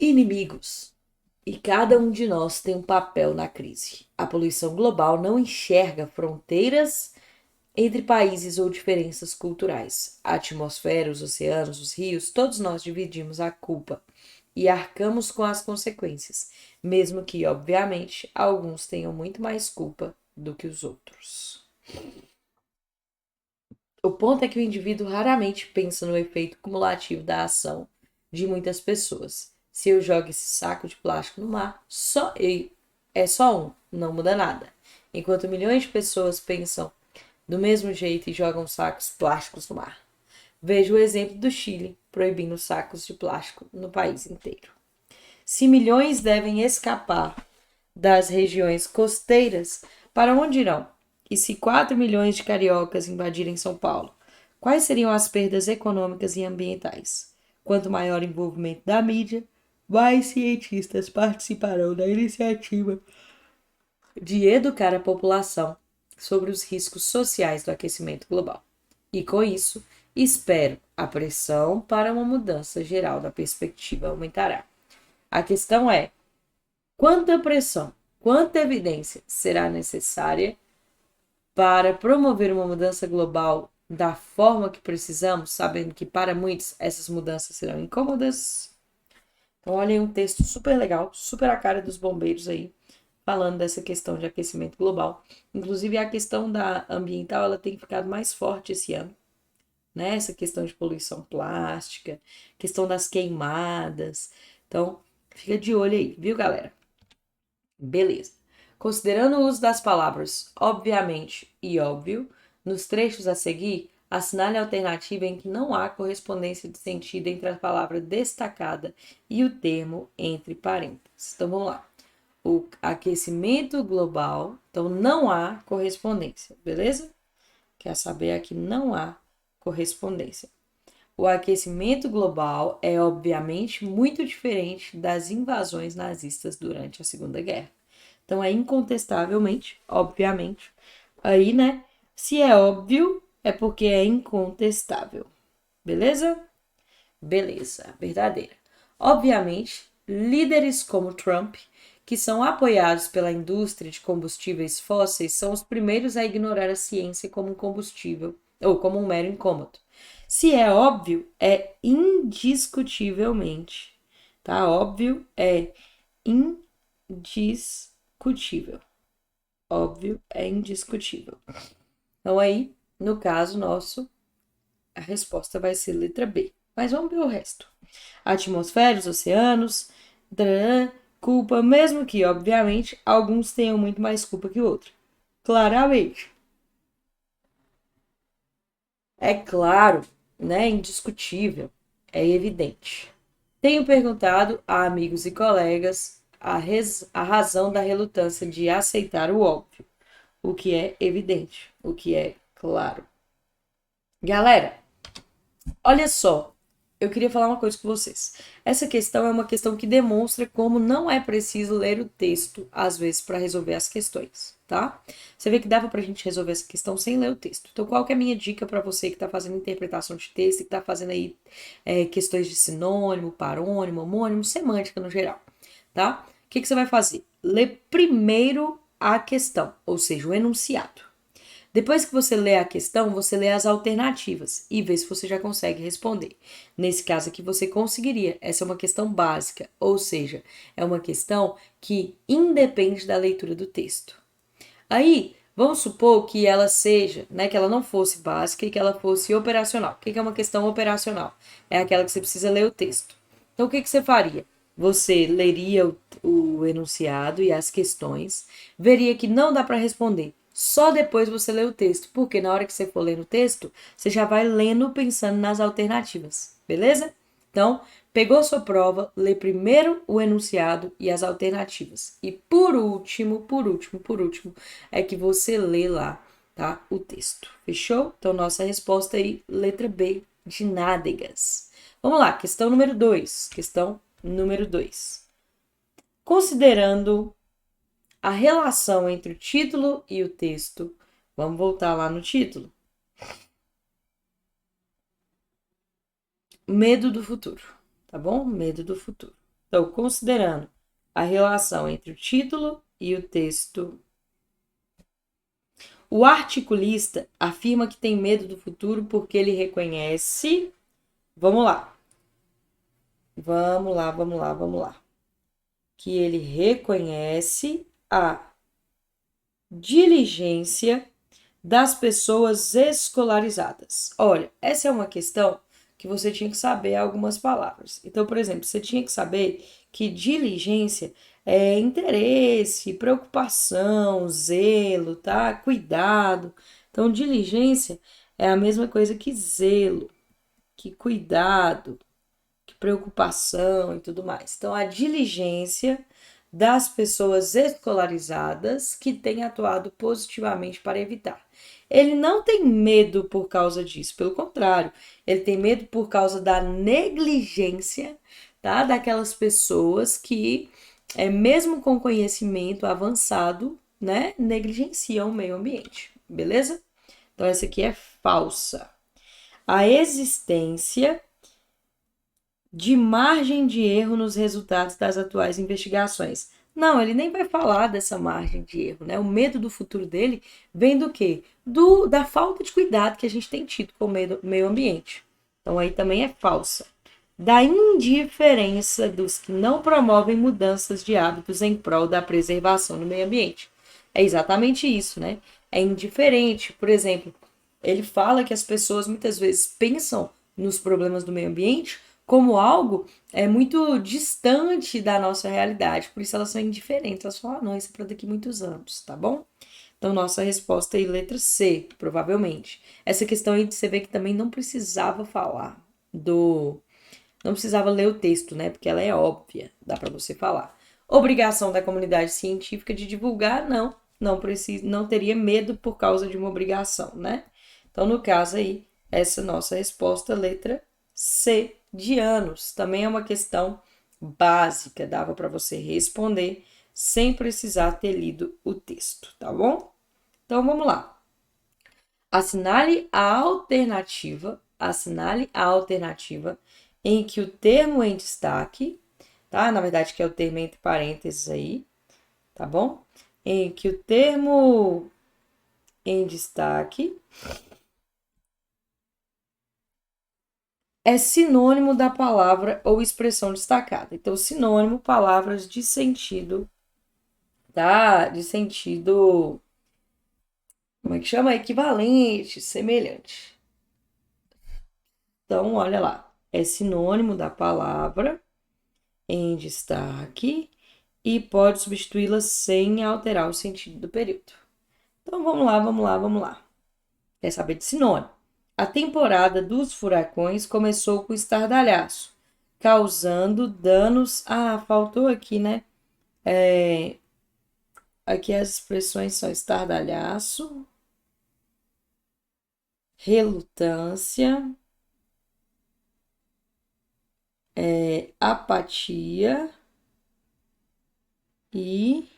inimigos. E cada um de nós tem um papel na crise. A poluição global não enxerga fronteiras entre países ou diferenças culturais. A atmosfera, os oceanos, os rios, todos nós dividimos a culpa e arcamos com as consequências, mesmo que, obviamente, alguns tenham muito mais culpa do que os outros. O ponto é que o indivíduo raramente pensa no efeito cumulativo da ação de muitas pessoas. Se eu jogo esse saco de plástico no mar, é só um, não muda nada. Enquanto milhões de pessoas pensam do mesmo jeito e jogam sacos plásticos no mar. Veja o exemplo do Chile, proibindo sacos de plástico no país inteiro. Se milhões devem escapar das regiões costeiras, para onde irão? E se 4 milhões de cariocas invadirem São Paulo, quais seriam as perdas econômicas e ambientais? Quanto maior o envolvimento da mídia, mais cientistas participarão da iniciativa de educar a população sobre os riscos sociais do aquecimento global. E com isso, espero, a pressão para uma mudança geral da perspectiva aumentará. A questão é, quanta pressão, quanta evidência será necessária para promover uma mudança global da forma que precisamos, sabendo que para muitos essas mudanças serão incômodas? Então, olhem um texto super legal, super a cara dos bombeiros aí, falando dessa questão de aquecimento global. Inclusive, a questão da ambiental, ela tem ficado mais forte esse ano, né? Essa questão de poluição plástica, questão das queimadas. Então, fica de olho aí, viu, galera? Beleza. Considerando o uso das palavras obviamente e óbvio, nos trechos a seguir, assinale a alternativa em que não há correspondência de sentido entre a palavra destacada e o termo entre parênteses. Então, vamos lá. O aquecimento global, então não há correspondência, beleza? Quer saber aqui não há correspondência. O aquecimento global é obviamente muito diferente das invasões nazistas durante a Segunda Guerra. Então é incontestavelmente, obviamente. Aí, né? Se é óbvio, é porque é incontestável. Beleza? Beleza, verdadeira. Obviamente, líderes como Trump, que são apoiados pela indústria de combustíveis fósseis, são os primeiros a ignorar a ciência como um combustível ou como um mero incômodo. Se é óbvio, é indiscutivelmente, tá? Óbvio é indiscutível. Óbvio é indiscutível. Então aí, no caso nosso, a resposta vai ser letra B. Mas vamos ver o resto. A atmosfera, os oceanos, culpa, mesmo que, obviamente, alguns tenham muito mais culpa que outros. Claramente. É claro, né? Indiscutível. É evidente. Tenho perguntado a amigos e colegas a razão da relutância de aceitar o óbvio, o que é evidente, o que é claro. Galera, olha só, eu queria falar uma coisa com vocês. Essa questão é uma questão que demonstra como não é preciso ler o texto, às vezes, para resolver as questões, tá? Você vê que dava pra gente resolver essa questão sem ler o texto. Então, qual que é a minha dica para você que tá fazendo interpretação de texto e que tá fazendo aí questões de sinônimo, parônimo, homônimo, semântica no geral, tá? O que você vai fazer? Lê primeiro a questão, ou seja, o enunciado. Depois que você lê a questão, você lê as alternativas e vê se você já consegue responder. Nesse caso aqui, você conseguiria. Essa é uma questão básica, ou seja, é uma questão que independe da leitura do texto. Aí, vamos supor que ela seja, né, que ela não fosse básica e que ela fosse operacional. O que é uma questão operacional? É aquela que você precisa ler o texto. Então, o que você faria? Você leria o enunciado e as questões, veria que não dá para responder. só depois você lê o texto, porque na hora que você for ler o texto, você já vai lendo pensando nas alternativas, beleza? Então, pegou sua prova, lê primeiro o enunciado e as alternativas. E por último, é que você lê lá, tá? O texto. Fechou? Então, nossa resposta aí, letra B, de nádegas. Vamos lá, questão número 2. Questão número 2. Considerando a relação entre o título e o texto, vamos voltar lá no título. Medo do futuro, tá bom? Medo do futuro. Então, considerando a relação entre o título e o texto, o articulista afirma que tem medo do futuro porque ele reconhece. Vamos lá. Vamos lá. Que ele reconhece a diligência das pessoas escolarizadas. Olha, essa é uma questão que você tinha que saber algumas palavras. Então, por exemplo, você tinha que saber que diligência é interesse, preocupação, zelo, tá? Cuidado. Então, diligência é a mesma coisa que zelo, que cuidado, que preocupação e tudo mais. Então, a diligência das pessoas escolarizadas que têm atuado positivamente para evitar. Ele não tem medo por causa disso, pelo contrário, ele tem medo por causa da negligência, tá? Daquelas pessoas que, mesmo com conhecimento avançado, né, negligenciam o meio ambiente, beleza? Então, essa aqui é falsa. A existência de margem de erro nos resultados das atuais investigações. Não, ele nem vai falar dessa margem de erro, né? O medo do futuro dele vem do quê? Da falta de cuidado que a gente tem tido com o meio ambiente. Então aí também é falsa. Da indiferença dos que não promovem mudanças de hábitos em prol da preservação do meio ambiente. É exatamente isso, né? É indiferente. Por exemplo, ele fala que as pessoas muitas vezes pensam nos problemas do meio ambiente como algo muito distante da nossa realidade. Por isso elas são indiferentes. Elas falam, não, isso é para daqui a muitos anos, tá bom? Então, nossa resposta é letra C, provavelmente. Essa questão aí você vê que também não precisava falar do... Não precisava ler o texto, né? Porque ela é óbvia, dá para você falar. Obrigação da comunidade científica de divulgar, não precisa, não teria medo por causa de uma obrigação, né? Então, no caso aí, essa nossa resposta, letra C, de anos. Também é uma questão básica, dava para você responder sem precisar ter lido o texto, tá bom? Então, vamos lá. Assinale a alternativa em que o termo em destaque, tá? Na verdade, que é o termo entre parênteses aí, tá bom? Em que o termo em destaque é sinônimo da palavra ou expressão destacada. Então, sinônimo, palavras de sentido, tá? De sentido, como é que chama? Equivalente, semelhante. Então, olha lá. É sinônimo da palavra em destaque e pode substituí-la sem alterar o sentido do período. Então, vamos lá. Quer saber de sinônimo? A temporada dos furacões começou com estardalhaço, causando danos. Ah, faltou aqui, né? Aqui as expressões são estardalhaço, relutância, apatia e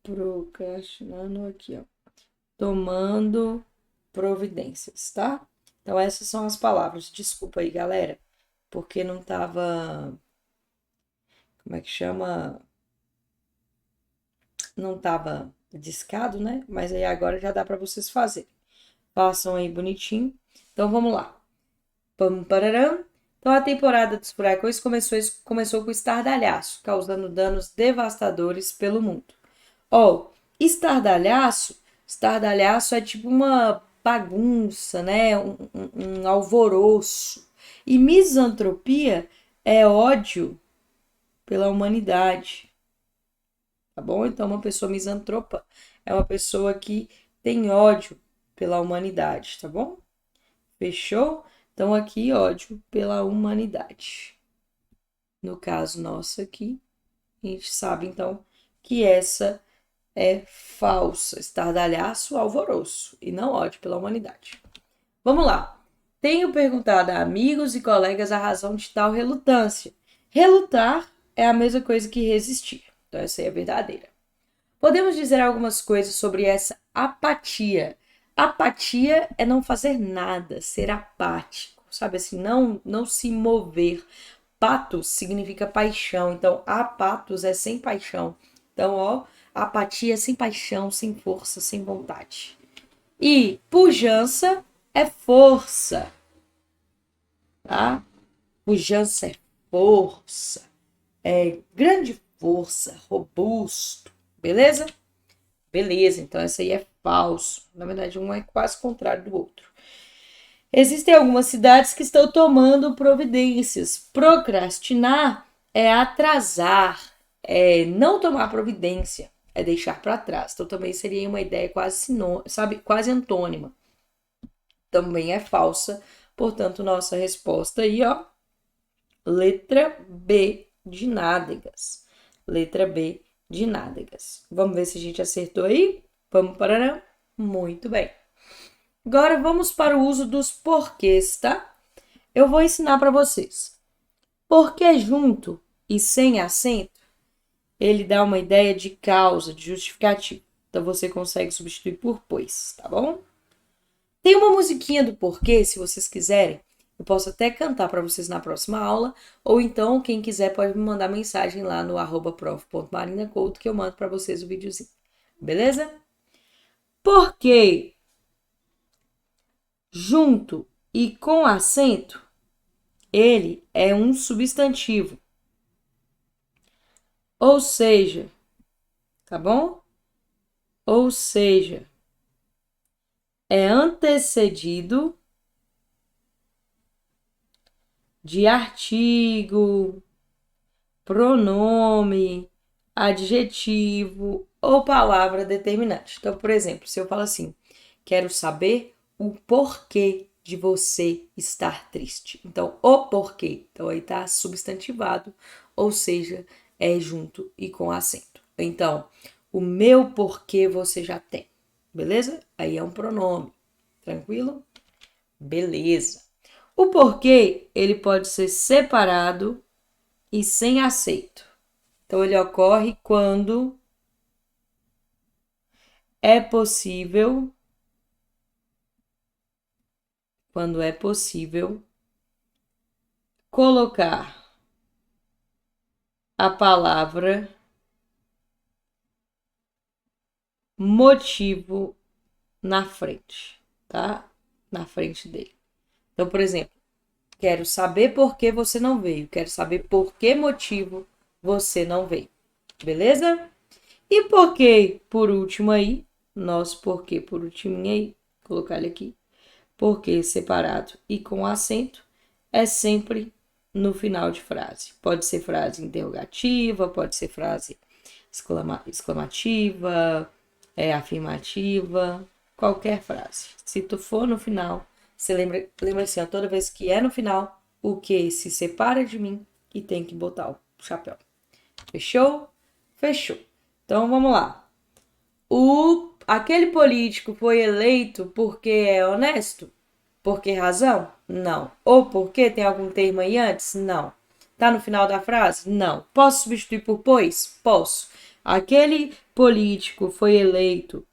procrastinando aqui, ó. Tomando providências, tá? Então, essas são as palavras. Desculpa aí, galera, porque não tava. Como é que chama? Não tava discado, né? Mas aí agora já dá para vocês fazerem. Façam aí bonitinho. Então, vamos lá. Pam, pararam. Então, a temporada dos furacões começou com estardalhaço, causando danos devastadores pelo mundo. Ó, estardalhaço, estardalhaço é tipo uma bagunça, né? Um alvoroço. E misantropia é ódio pela humanidade. tá bom? Então, uma pessoa misantropa é uma pessoa que tem ódio pela humanidade, tá bom? Fechou? Então, aqui, ódio pela humanidade. No caso nosso aqui, a gente sabe, então, que essa é falsa, estardalhaço, alvoroço, e não ódio pela humanidade. Vamos lá. Tenho perguntado a amigos e colegas a razão de tal relutância. Relutar é a mesma coisa que resistir. Então, essa aí é verdadeira. Podemos dizer algumas coisas sobre essa apatia. Apatia é não fazer nada, ser apático, sabe assim, não se mover. Patos significa paixão, então apatos é sem paixão. Então, ó, apatia é sem paixão, sem força, sem vontade. E pujança é força, tá? Pujança é força, é grande força, robusto, beleza? Beleza, então essa aí é falso. Na verdade, um é quase contrário do outro. Existem algumas cidades que estão tomando providências. Procrastinar é atrasar, é não tomar providência, é deixar para trás. Então também seria uma ideia quase sabe, quase antônima. Também é falsa. Portanto, nossa resposta aí, ó, letra B de nádegas. Letra B de nádegas. Vamos ver se a gente acertou aí? Vamos para muito bem. Agora vamos para o uso dos porquês, tá? Eu vou ensinar para vocês. Porque junto e sem acento, ele dá uma ideia de causa, de justificativo. Então você consegue substituir por pois, tá bom? Tem uma musiquinha do porquê, se vocês quiserem. Eu posso até cantar para vocês na próxima aula, ou então quem quiser pode me mandar mensagem lá no @prof.marinacouto que eu mando para vocês o videozinho. Beleza? Porque junto e com acento, ele é um substantivo. Ou seja, tá bom? Ou seja, é antecedido de artigo, pronome, adjetivo ou palavra determinante. Então, por exemplo, se eu falo assim, quero saber o porquê de você estar triste. Então, o porquê. Então, aí tá substantivado, ou seja, é junto e com acento. Então, o meu porquê você já tem. Beleza? Aí é um pronome. Tranquilo? Beleza. O porquê, ele pode ser separado e sem aceito. Então, ele ocorre quando é possível colocar a palavra motivo na frente, tá? Na frente dele. Então, por exemplo, quero saber por que você não veio. Quero saber por que motivo você não veio. Beleza? E por que, por último aí, nosso porquê por último aí, colocar ele aqui, porque separado e com acento, é sempre no final de frase. Pode ser frase interrogativa, pode ser frase exclamativa, afirmativa, qualquer frase. Se tu for no final, você lembra assim, ó, toda vez que é no final, o que se separa de mim e tem que botar o chapéu. Fechou? Fechou. Então vamos lá. Aquele político foi eleito porque é honesto? Por que razão? Não. Ou porque tem algum termo aí antes? Não. Tá no final da frase? Não. Posso substituir por pois? Posso. Aquele político foi eleito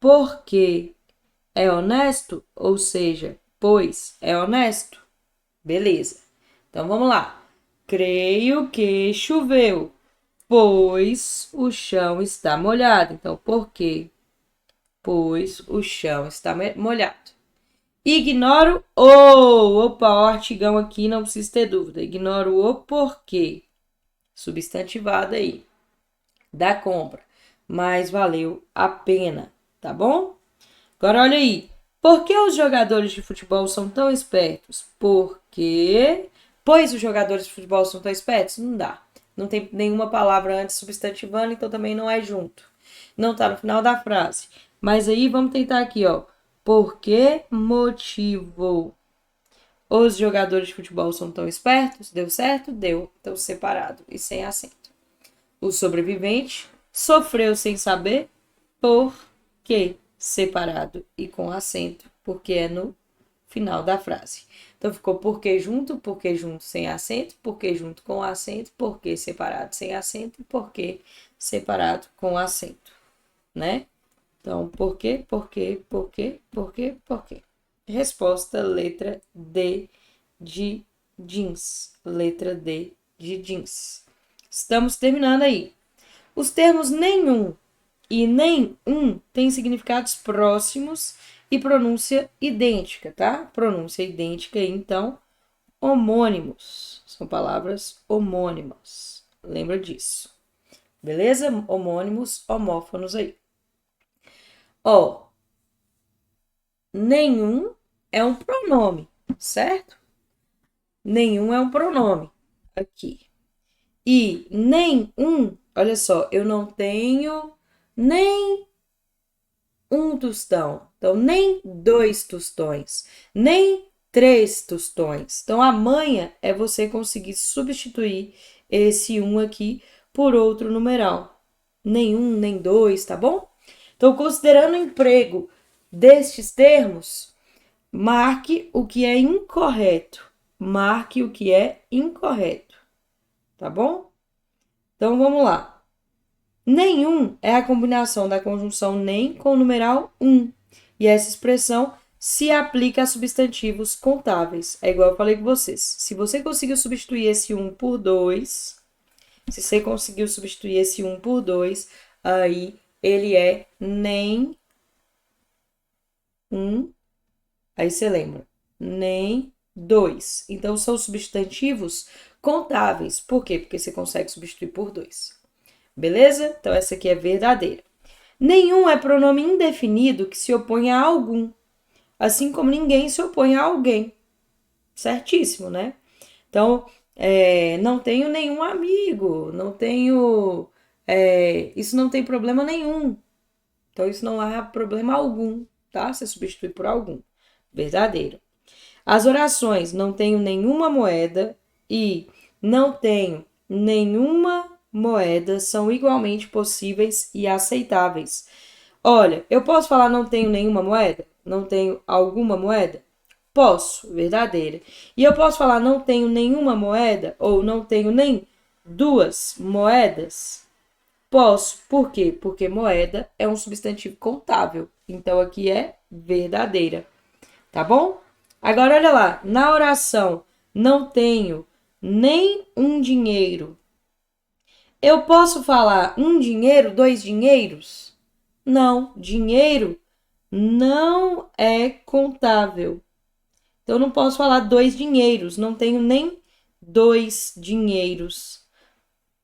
porque é honesto? Ou seja, pois é honesto? Beleza. Então vamos lá. Creio que choveu, pois o chão está molhado. Então, por quê? Pois o chão está molhado. Ignoro o. Opa, o artigão aqui não precisa ter dúvida. Ignoro o porquê. Substantivado aí. Da compra. Mas valeu a pena, tá bom? Agora olha aí. Por que os jogadores de futebol são tão espertos? Porque. Pois os jogadores de futebol são tão espertos? Não dá. Não tem nenhuma palavra antes substantivando, então também não é junto. Não tá no final da frase. Mas aí vamos tentar aqui, ó. Por que motivo os jogadores de futebol são tão espertos? Deu certo? Deu. Então separado e sem acento. O sobrevivente sofreu sem saber. Por que separado e com acento? Porque é no final da frase. Então ficou porque junto sem acento, porque junto com acento, porque separado sem acento e porque separado com acento, né? Então, por quê? Resposta, letra D de jeans. Letra D de jeans. Estamos terminando aí. Os termos nenhum e nem têm significados próximos e pronúncia idêntica, tá? Pronúncia idêntica, então, homônimos. São palavras homônimas. Lembra disso. Beleza? Homônimos, homófonos aí. Ó, nenhum é um pronome, certo? Nenhum é um pronome aqui. E nem olha só, eu não tenho nem um tostão. Então, nem 2 tostões, nem 3 tostões. Então, a manha é você conseguir substituir esse aqui por outro numeral. Nem nem 2, tá bom? Então, considerando o emprego destes termos, marque o que é incorreto. Marque o que é incorreto. Tá bom? Então, vamos lá. Nenhum é a combinação da conjunção nem com o numeral E essa expressão se aplica a substantivos contáveis. É igual eu falei com vocês. Se você conseguiu substituir esse por 2, se você conseguiu substituir esse por 2, aí ele é nem aí você lembra, nem 2. Então, são substantivos contáveis. Por quê? Porque você consegue substituir por 2. Beleza? Então, essa aqui é verdadeira. Nenhum é pronome indefinido que se opõe a algum, assim como ninguém se opõe a alguém. Certíssimo, né? Então, não tenho nenhum amigo, não tenho... isso não tem problema nenhum. Então, isso não há problema algum, tá? Você substitui por algum. Verdadeiro. As orações não tenho nenhuma moeda e não tenho nenhuma moeda são igualmente possíveis e aceitáveis. Olha, eu posso falar não tenho nenhuma moeda? Não tenho alguma moeda? Posso, verdadeira. E eu posso falar não tenho nenhuma moeda ou não tenho nem 2 moedas? Posso. Por quê? Porque moeda é um substantivo contável. Então aqui é verdadeira. Tá bom? Agora olha lá, na oração não tenho nem um dinheiro. Eu posso falar um dinheiro, 2 dinheiros? Não, dinheiro não é contável. Então, eu não posso falar 2 dinheiros, não tenho nem 2 dinheiros.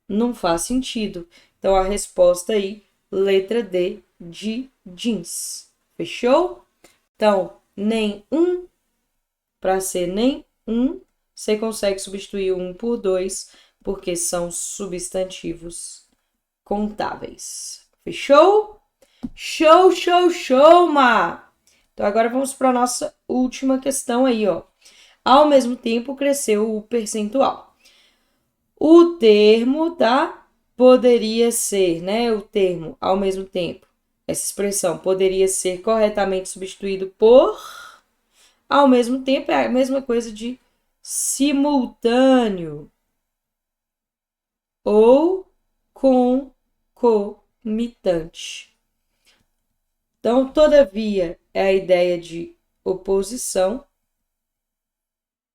Não faz sentido. Então, a resposta aí, letra D de jeans. Fechou? Então, nem para ser nem você consegue substituir por 2, porque são substantivos contáveis. Fechou? Show, show, show, Ma! Então, agora vamos para a nossa última questão aí, ó. Ao mesmo tempo, cresceu o percentual. O termo, tá? Poderia ser, né? O termo, ao mesmo tempo. Essa expressão poderia ser corretamente substituído por... Ao mesmo tempo, é a mesma coisa de simultâneo ou concomitante. Então, todavia, é a ideia de oposição.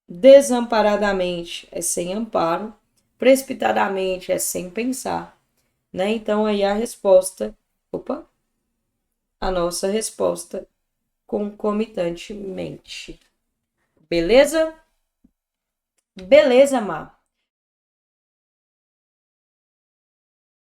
Desamparadamente é sem amparo. Precipitadamente é sem pensar. Né? Então, aí a resposta... a nossa resposta concomitantemente. Beleza? Beleza, Má?